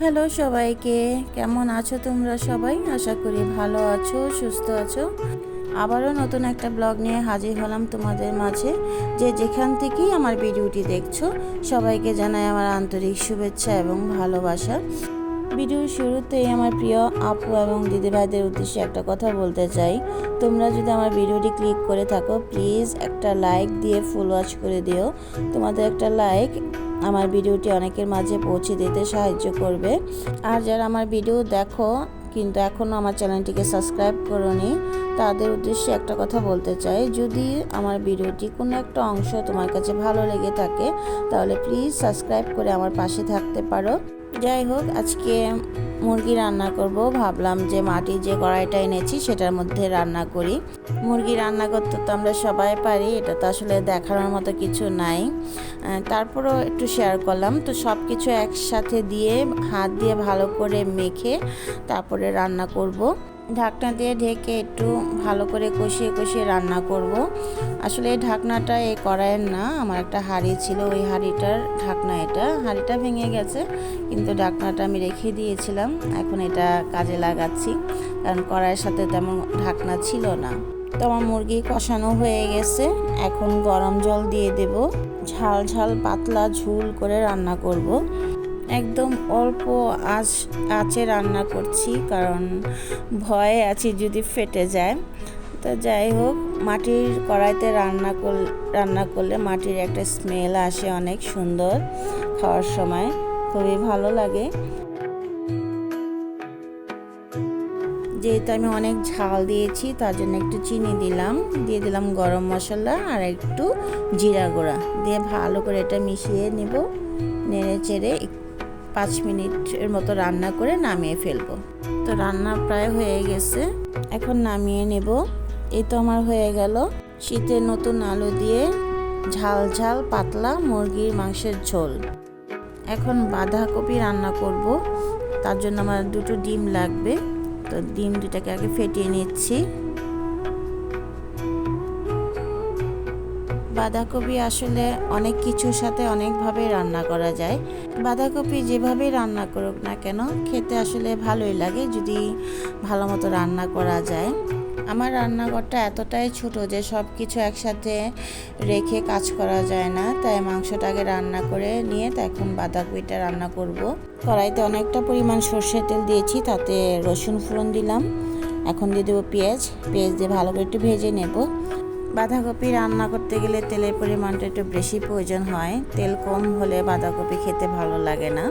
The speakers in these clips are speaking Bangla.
হ্যালো সবাইকে, কেমন আছো তোমরা সবাই? আশা করি ভালো আছো, সুস্থ আছো। আবারও নতুন একটা ব্লগ নিয়ে হাজির হলাম তোমাদের মাঝে। যে যেখান থেকেই আমার ভিডিওটি দেখছো সবাইকে জানাই আমার আন্তরিক শুভেচ্ছা এবং ভালোবাসা। ভিডিওর শুরুতেই আমার প্রিয় আপু এবং দিদিভাইদের উদ্দেশ্যে একটা কথা বলতে চাই। তোমরা যদি আমার ভিডিওটি ক্লিক করে থাকো, প্লিজ একটা লাইক দিয়ে ফুল ওয়াচ করে দিও। তোমাদের একটা লাইক আমার ভিডিওটি অনেকের মাঝে পৌঁছে দিতে সাহায্য করবে। আর যারা আমার ভিডিও দেখো কিন্তু এখনও আমার চ্যানেলটিকে সাবস্ক্রাইব করোনি, তাদের উদ্দেশ্যে একটা কথা বলতে চাই। যদি আমার ভিডিওটি কোনো একটা অংশ তোমার কাছে ভালো লেগে থাকে তাহলে প্লিজ সাবস্ক্রাইব করে আমার পাশে থাকতে পারো। যাই হোক, আজকে মুরগি রান্না করব। ভাবলাম যে মাটির যে কড়াইটা এনেছি সেটার মধ্যে রান্না করি। মুরগি রান্না করতে তো আমরা সবাই পারি, এটা তো আসলে দেখানোর মতো কিছু নাই। তারপরও একটু শেয়ার করলাম। তো সব কিছু একসাথে দিয়ে হাত দিয়ে ভালো করে মেখে তারপরে রান্না করব। ঢাকনা দিয়ে ঢেকে একটু ভালো করে কষিয়ে কষিয়ে রান্না করব। আসলে এই ঢাকনাটা এই কড়াইয়ের না, আমার একটা হাঁড়ি ছিল, ওই হাঁড়িটার ঢাকনা এটা। হাঁড়িটা ভেঙে গেছে কিন্তু ঢাকনাটা আমি রেখে দিয়েছিলাম, এখন এটা কাজে লাগাচ্ছি, কারণ কড়াইয়ের সাথে তেমন ঢাকনা ছিল না। তো আমার মুরগি কষানো হয়ে গেছে, এখন গরম জল দিয়ে দেব। ঝাল ঝাল পাতলা ঝোল করে রান্না করব। একদম অল্প আঁচে রান্না করছি, কারণ ভয়ে আছি যদি ফেটে যায়। তো যাই হোক, মাটির কড়াইতে রান্না করলে মাটির একটা স্মেল আসে, অনেক সুন্দর, খাওয়ার সময় খুবই ভালো লাগে। যেহেতু আমি অনেক ঝাল দিয়েছি তার জন্য একটু চিনি দিয়ে দিলাম গরম মশলা আর একটু জিরা গুঁড়া দিয়ে ভালো করে এটা মিশিয়ে নেব। নেড়ে চেড়ে 5 মিনিটের মতো রান্না করে নামিয়ে ফেলবো। তো রান্না প্রায় হয়ে গেছে, এখন নামিয়ে নেব। এই তো আমার হয়ে গেল শীতের নতুন আলু দিয়ে ঝাল ঝাল পাতলা মুরগির মাংসের ঝোল। এখন বাঁধাকপি রান্না করব, তার জন্য আমার 2টো ডিম লাগবে। তো ডিম দুটাকে আগে ফেটিয়ে নিচ্ছি। বাঁধাকপি আসলে অনেক কিছুর সাথে অনেকভাবে রান্না করা যায়। বাঁধাকপি যেভাবেই রান্না করুক না কেন খেতে আসলে ভালোই লাগে যদি ভালো মতো রান্না করা যায়। আমার রান্নাঘরটা এতটাই ছোট যে সব কিছু একসাথে রেখে কাজ করা যায় না, তাই মাংসটাকে রান্না করে নিয়ে এখন বাঁধাকপিটা রান্না করব। কড়াইতে অনেকটা পরিমাণ সর্ষের তেল দিয়েছি, তাতে রসুন ফোড়ন দিলাম। এখন দিয়ে দেবো পেঁয়াজ দিয়ে ভালো করে একটু ভেজে নেব। বাঁধাকপি রান্না করতে গেলে তেলের পরিমাণটা একটু বেশি প্রয়োজন হয়, তেল কম হলে বাঁধাকপি খেতে ভালো লাগে না।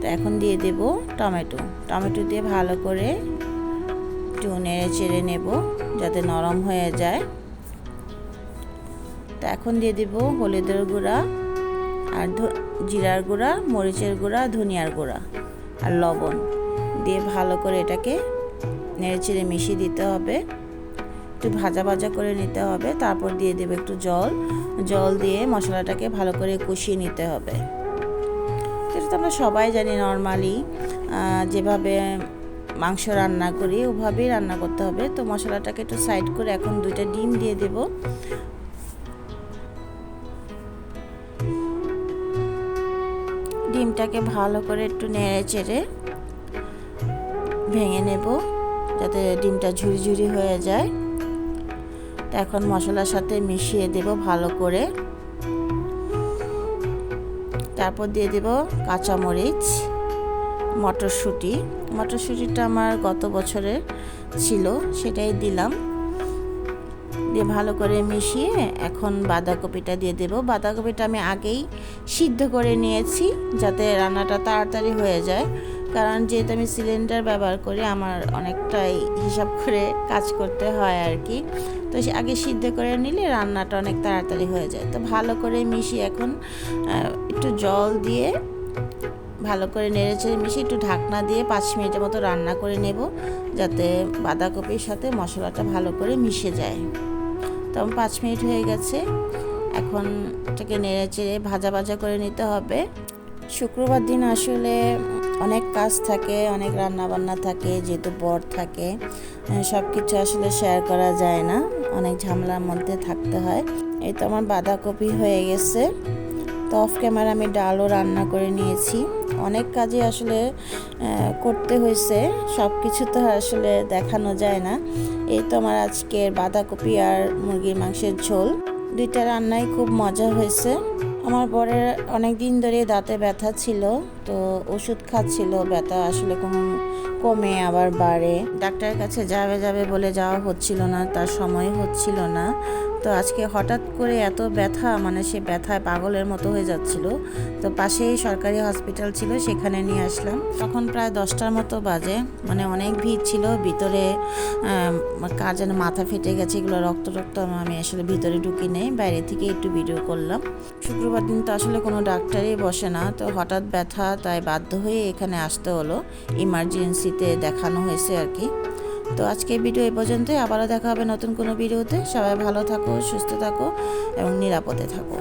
তো এখন দিয়ে দেব টমেটো দিয়ে ভালো করে একটু নেড়ে চেড়ে নেব যাতে নরম হয়ে যায়। তো এখন দিয়ে দেব হলুদের গুঁড়া আর জিরার গুঁড়া, মরিচের গুঁড়া, ধনিয়ার গুঁড়া আর লবণ দিয়ে ভালো করে এটাকে নেড়ে চেড়ে মিশিয়ে দিতে হবে। একটু ভাজা ভাজা করে নিতে হবে। তারপর দিয়ে দেবে একটু জল দিয়ে মশলাটাকে ভালো করে কষিয়ে নিতে হবে। সেটা তো আমরা সবাই জানি, নর্মালি যেভাবে মাংস রান্না করি ওভাবেই রান্না করতে হবে। তো মশলাটাকে একটু সাইড করে এখন 2টা ডিম দিয়ে দেব। ডিমটাকে ভালো করে একটু নেড়ে চেড়ে ভেঙে নেব যাতে ডিমটা ঝুরি হয়ে যায়। তো এখন মশলার সাথে মিশিয়ে দেব ভালো করে। তারপর দিয়ে দেব কাঁচামরিচ, মটরশুঁটিটা আমার গত বছরের ছিল, সেটাই দিলাম। দিয়ে ভালো করে মিশিয়ে এখন বাঁধাকপিটা দিয়ে দেব। বাঁধাকপিটা আমি আগেই সিদ্ধ করে নিয়েছি যাতে রান্নাটা তাড়াতাড়ি হয়ে যায়, কারণ যেহেতু আমি সিলিন্ডার ব্যবহার করি আমার অনেকটাই হিসাব করে কাজ করতে হয় আর কি। তো আগে সিদ্ধ করে নিলে রান্নাটা অনেক তাড়াতাড়ি হয়ে যায়। তো ভালো করে মিশিয়ে এখন একটু জল দিয়ে ভালো করে নেড়েচেড়ে মিশিয়ে একটু ঢাকনা দিয়ে 5 মিনিটের মতো রান্না করে নেব যাতে বাঁধাকপির সাথে মশলাটা ভালো করে মিশে যায়। তখন 5 মিনিট হয়ে গেছে, এখন এটাকে নেড়েচেড়ে ভাজা ভাজা করে নিতে হবে। শুক্রবার দিন আসলে অনেক কাজ থাকে, অনেক রান্নাবান্না থাকে, যেহেতু বর থাকে সব কিছু আসলে শেয়ার করা যায় না, অনেক ঝামেলার মধ্যে থাকতে হয়। এই তো আমার বাঁধাকপি হয়ে গেছে। তো অফ ক্যামেরা আমি ডালও রান্না করে নিয়েছি। অনেক কাজই আসলে করতে হয়েছে, সব কিছু তো আসলে দেখানো যায় না। এই তো আমার আজকের বাঁধাকপি আর মুরগির মাংসের ঝোল, দুইটা রান্নাই খুব মজা হয়েছে। আমার বরের অনেক দিন ধরে দাঁতে ব্যথা ছিল, তো ওষুধ খাচ্ছিল, ব্যথা আসলে কমে আবার বাড়ে। ডাক্তারের কাছে যাবে বলে যাওয়া হচ্ছিল না, তার সময় হচ্ছিল না। তো আজকে হঠাৎ করে এত ব্যথা, মানে সে ব্যথায় পাগলের মতো হয়ে যাচ্ছিল। তো পাশেই সরকারি হসপিটাল ছিল, সেখানে নিয়ে আসলাম। তখন প্রায় 10টার মতো বাজে, মানে অনেক ভিড় ছিল ভিতরে। কার যেন মাথা ফেটে গেছে, এগুলো রক্ত আমি আসলে ভিতরে ঢুকি নেই, বাইরে থেকে একটু ভিডিও করলাম। শুক্রবার দিন তো আসলে কোনো ডাক্তারই বসে না, তো হঠাৎ ব্যথা, তাই বাধ্য হয়ে এখানে আসতে হলো। ইমার্জেন্সিতে দেখানো হয়েছে আর কি। তো আজকে ভিডিও এই পর্যন্তই, আবারও দেখা হবে নতুন কোনো ভিডিওতে। সবাই ভালো থাকো, সুস্থ থাকো এবং নিরাপদে থাকো।